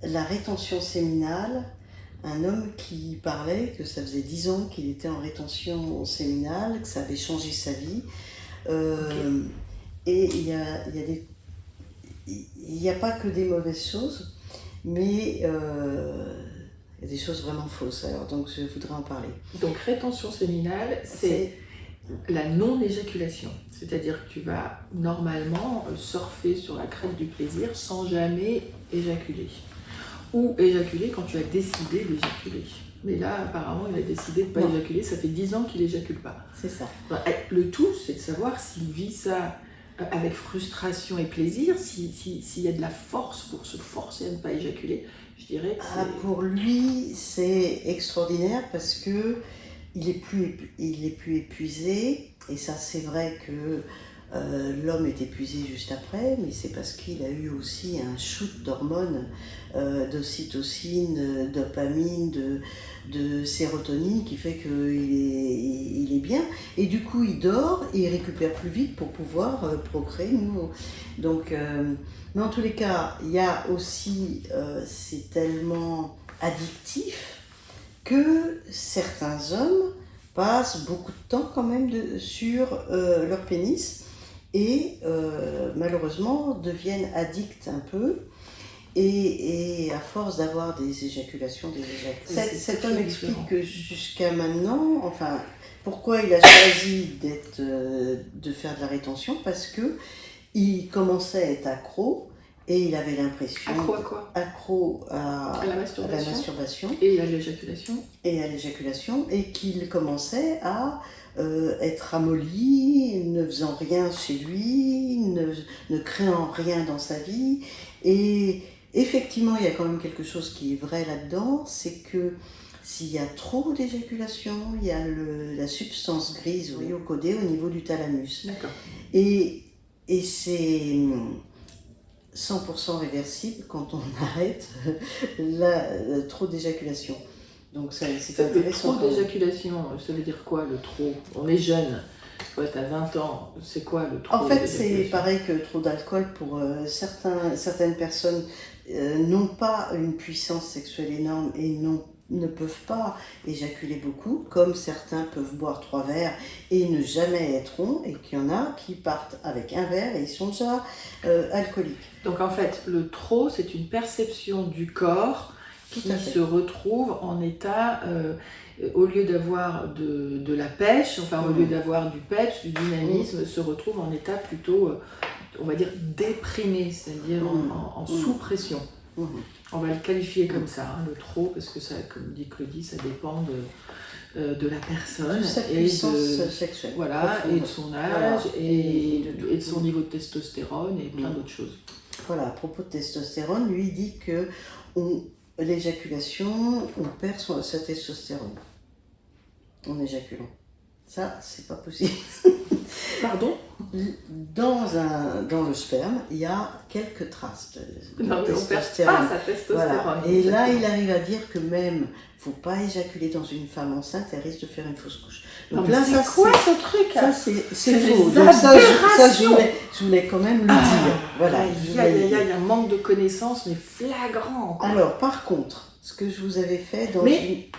la rétention séminale, un homme qui parlait que ça faisait 10 ans qu'il était en rétention séminale, que ça avait changé sa vie. Et il n'y a pas que des mauvaises choses, mais il y a des choses vraiment fausses. Alors, donc je voudrais en parler. Donc rétention séminale, c'est la non-éjaculation. C'est-à-dire que tu vas normalement surfer sur la crête du plaisir sans jamais éjaculer. Ou éjaculer quand tu as décidé d'éjaculer. Mais là, apparemment, il a décidé de ne pas éjaculer. Ça fait 10 ans qu'il n'éjacule pas. C'est ça. Le tout, c'est de savoir s'il vit ça avec frustration et plaisir, s'il y a de la force pour se forcer à ne pas éjaculer. Je dirais que pour lui, c'est extraordinaire parce que il est plus épuisé. Et ça, c'est vrai que l'homme est épuisé juste après, mais c'est parce qu'il a eu aussi un shoot d'hormones, d'ocytocine, dopamine, de sérotonine qui fait qu'il est bien. Et du coup, il dort et il récupère plus vite pour pouvoir procréer nouveau. Donc, mais en tous les cas, il y a aussi, c'est tellement addictif que certains hommes passent beaucoup de temps quand même sur leur pénis et malheureusement deviennent addicts un peu et à force d'avoir des éjaculations. Cet homme explique que jusqu'à maintenant, enfin, pourquoi il a choisi de faire de la rétention, parce que il commençait à être accro. Et il avait l'impression... Accro à quoi? Accro à la masturbation. Et à l'éjaculation. Et à l'éjaculation. Et qu'il commençait à être amolli, ne faisant rien chez lui, ne créant rien dans sa vie. Et effectivement, il y a quand même quelque chose qui est vrai là-dedans, c'est que s'il y a trop d'éjaculation, il y a la substance grise codée au niveau du thalamus. D'accord. Et c'est 100% réversible quand on arrête trop d'éjaculation. Donc c'est intéressant. Le trop d'éjaculation, ça veut dire quoi le trop? On est jeune, tu as 20 ans, c'est quoi le trop? En fait, c'est pareil que trop d'alcool pour certaines personnes n'ont pas une puissance sexuelle énorme et ne peuvent pas éjaculer beaucoup, comme certains peuvent boire 3 verres et ne jamais être ronds, et qu'il y en a qui partent avec un verre et ils sont déjà alcooliques. Donc en fait, le trop, c'est une perception du corps qui se retrouve en état, au lieu d'avoir de la pêche, enfin au lieu d'avoir du peps, du dynamisme, se retrouve en état plutôt, on va dire, déprimé, c'est-à-dire en sous-pression. On va le qualifier comme ça, hein, le trop, parce que ça, comme dit Claudie, ça dépend de la personne et de sexuelle, voilà, et de son âge, et de son niveau de testostérone et plein d'autres choses. Voilà, à propos de testostérone, lui dit que l'éjaculation, on perd sa testostérone en éjaculant. Ça, c'est pas possible. Pardon? Dans le sperme, il y a quelques traces de non, mais testostérone. On perd pas sa testostérone. Voilà. Et là, il arrive à dire que même, faut pas éjaculer dans une femme enceinte, elle risque de faire une fausse couche. Donc non, là, ça, c'est quoi ce truc? Ça, c'est faux. Donc ça, je voulais quand même le dire. Voilà. Il y a un manque de connaissances, mais flagrant. Quoi. Alors, par contre, ce que je vous avais fait dans Mais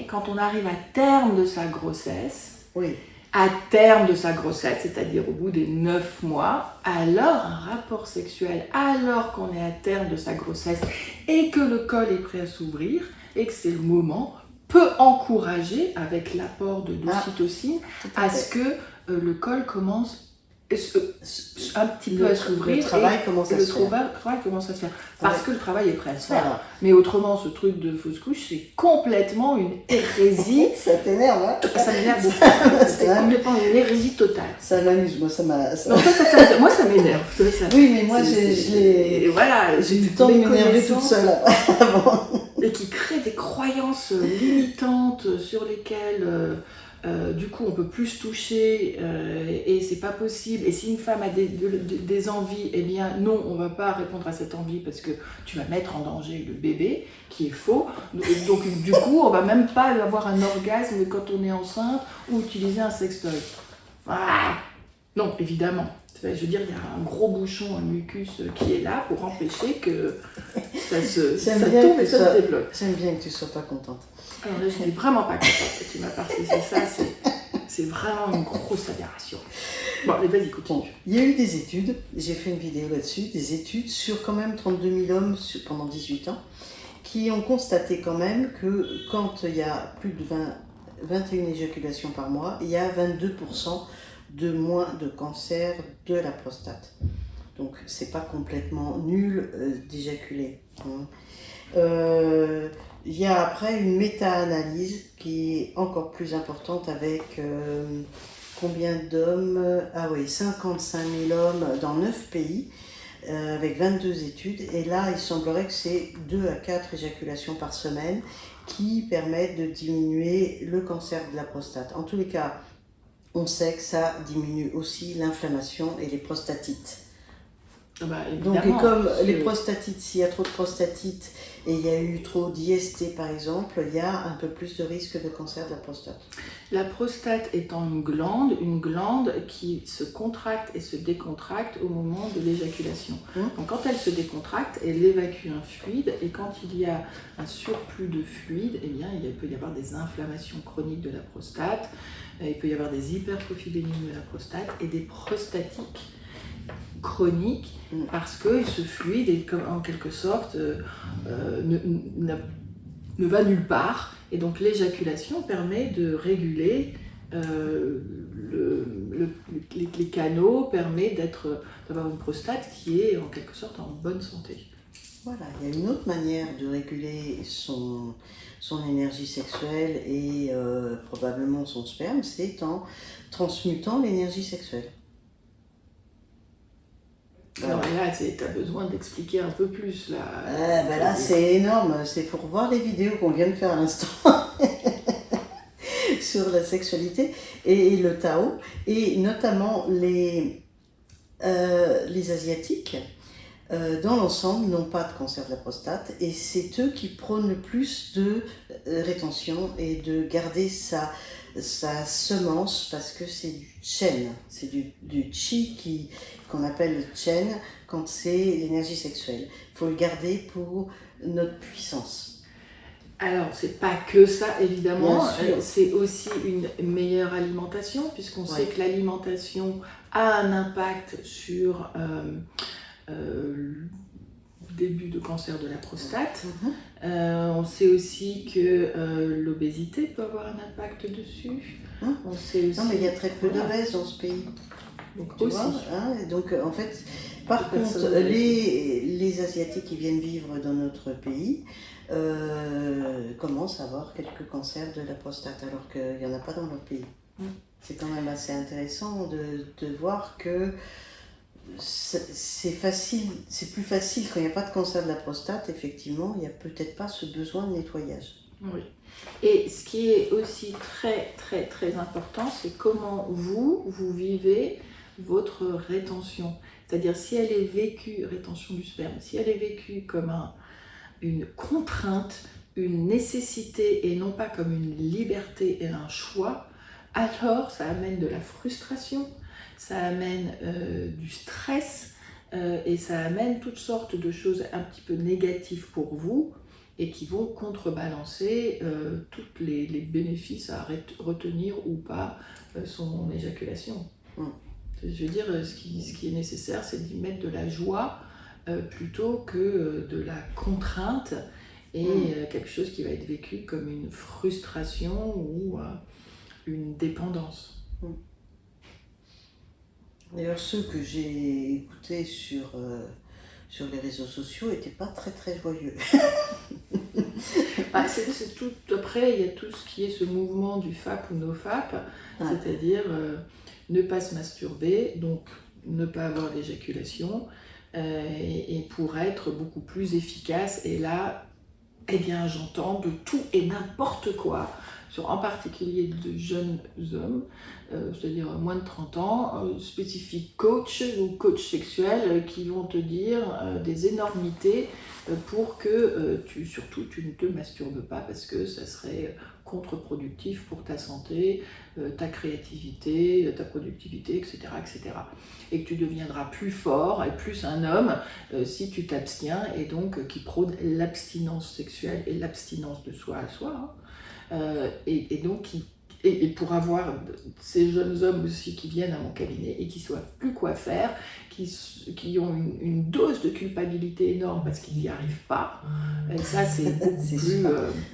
quand on arrive à terme de sa grossesse, oui. À terme de sa grossesse, c'est-à-dire au bout des 9 mois, alors un rapport sexuel, alors qu'on est à terme de sa grossesse et que le col est prêt à s'ouvrir et que c'est le moment, peut encourager, avec l'apport d'ocytocine, à ce que le col commence un petit peu à s'ouvrir. Le travail commence à se faire. Parce que le travail est prêt à se faire. Voilà. Mais autrement, ce truc de fausse couche, c'est complètement une hérésie. Ça t'énerve, hein? Ça m'énerve beaucoup. C'est complètement une hérésie totale. Ça m'amuse, moi, moi, ça m'énerve. Oui, mais moi, j'ai eu le temps de m'énerver toute seule avant. Et qui crée des croyances limitantes sur lesquelles... du coup, on peut plus se toucher et c'est pas possible. Et si une femme a des envies, eh bien non, on va pas répondre à cette envie parce que tu vas mettre en danger le bébé, qui est faux. Donc du coup, on va même pas avoir un orgasme quand on est enceinte ou utiliser un sextoy. Ah non, évidemment, je veux dire, il y a un gros bouchon, un mucus qui est là pour empêcher que ça tombe et ça se débloque. J'aime bien que tu sois pas contente. Alors là, je n'étais vraiment pas contente que tu m'as précisé ça, c'est vraiment une grosse aberration. Bon, allez, vas-y, continue. Bon, il y a eu des études, j'ai fait une vidéo là-dessus, des études sur quand même 32 000 hommes pendant 18 ans, qui ont constaté quand même que quand il y a plus de 21 éjaculations par mois, il y a 22% de moins de cancer de la prostate. Donc c'est pas complètement nul d'éjaculer. Il y a après une méta-analyse qui est encore plus importante avec combien d'hommes? Ah oui, 55 000 hommes dans 9 pays avec 22 études. Et là, il semblerait que c'est 2 à 4 éjaculations par semaine qui permettent de diminuer le cancer de la prostate. En tous les cas, on sait que ça diminue aussi l'inflammation et les prostatites. Bah, donc, et comme les prostatites, s'il y a trop de prostatites et il y a eu trop d'IST par exemple, il y a un peu plus de risque de cancer de la prostate. La prostate étant une glande qui se contracte et se décontracte au moment de l'éjaculation. Donc quand elle se décontracte, elle évacue un fluide et quand il y a un surplus de fluide, eh bien, il peut y avoir des inflammations chroniques de la prostate, il peut y avoir des hypertrophies bénignes de la prostate et des prostatiques chronique parce que ce fluide est comme, en quelque sorte ne va nulle part et donc l'éjaculation permet de réguler les canaux, permet d'avoir une prostate qui est en quelque sorte en bonne santé. Voilà, il y a une autre manière de réguler son énergie sexuelle et probablement son sperme, c'est en transmutant l'énergie sexuelle. Alors là, tu as besoin d'expliquer un peu plus. Là, c'est énorme. Il faut revoir les vidéos qu'on vient de faire à l'instant sur la sexualité et le Tao, et notamment les Asiatiques, dans l'ensemble, n'ont pas de cancer de la prostate, et c'est eux qui prônent le plus de rétention et de garder sa semence, parce que c'est du Chen, c'est du Qi qu'on appelle le Chen quand c'est l'énergie sexuelle. Il faut le garder pour notre puissance. Alors, c'est pas que ça, évidemment, c'est aussi une meilleure alimentation, puisqu'on sait que l'alimentation a un impact sur le début de cancer de la prostate. On sait aussi que l'obésité peut avoir un impact dessus. On sait aussi... Non, mais il y a très peu d'obèses dans ce pays. Donc, tu vois, donc en fait, par contre, les Asiatiques qui viennent vivre dans notre pays commencent à avoir quelques cancers de la prostate, alors qu'il n'y en a pas dans leur pays. C'est quand même assez intéressant de voir que c'est facile, c'est plus facile quand il n'y a pas de cancer de la prostate. Effectivement, il n'y a peut-être pas ce besoin de nettoyage. Oui. Et ce qui est aussi très très très important, c'est comment vous vivez votre rétention. C'est-à-dire si elle est vécue, rétention du sperme, si elle est vécue comme une contrainte, une nécessité et non pas comme une liberté et un choix, alors ça amène de la frustration, ça amène du stress et ça amène toutes sortes de choses un petit peu négatives pour vous et qui vont contrebalancer tous les bénéfices à retenir ou pas son éjaculation. Je veux dire, ce qui est nécessaire, c'est d'y mettre de la joie plutôt que de la contrainte et quelque chose qui va être vécu comme une frustration ou une dépendance. D'ailleurs, ceux que j'ai écoutés sur les réseaux sociaux n'étaient pas très très joyeux. C'est tout. Après, il y a tout ce qui est ce mouvement du FAP ou no-FAP, c'est-à-dire ne pas se masturber, donc ne pas avoir d'éjaculation, et pour être beaucoup plus efficace. Et là, eh bien, j'entends de tout et n'importe quoi, en particulier de jeunes hommes, c'est-à-dire moins de 30 ans, spécifiques coach ou coach sexuel, qui vont te dire des énormités pour que tu ne te masturbes pas, parce que ça serait contre-productif pour ta santé, ta créativité, ta productivité, etc., etc. Et que tu deviendras plus fort et plus un homme si tu t'abstiens, et donc qui prône l'abstinence sexuelle et l'abstinence de soi à soi. Et donc et pour avoir ces jeunes hommes aussi qui viennent à mon cabinet et qui ne savent plus quoi faire, qui ont une dose de culpabilité énorme parce qu'ils n'y arrivent pas, et ça c'est beaucoup plus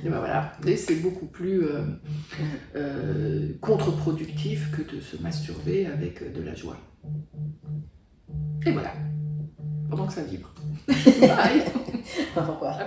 voilà, et c'est beaucoup plus contre-productif que de se masturber avec de la joie. Et voilà, pendant que ça vibre. Bye. Au revoir.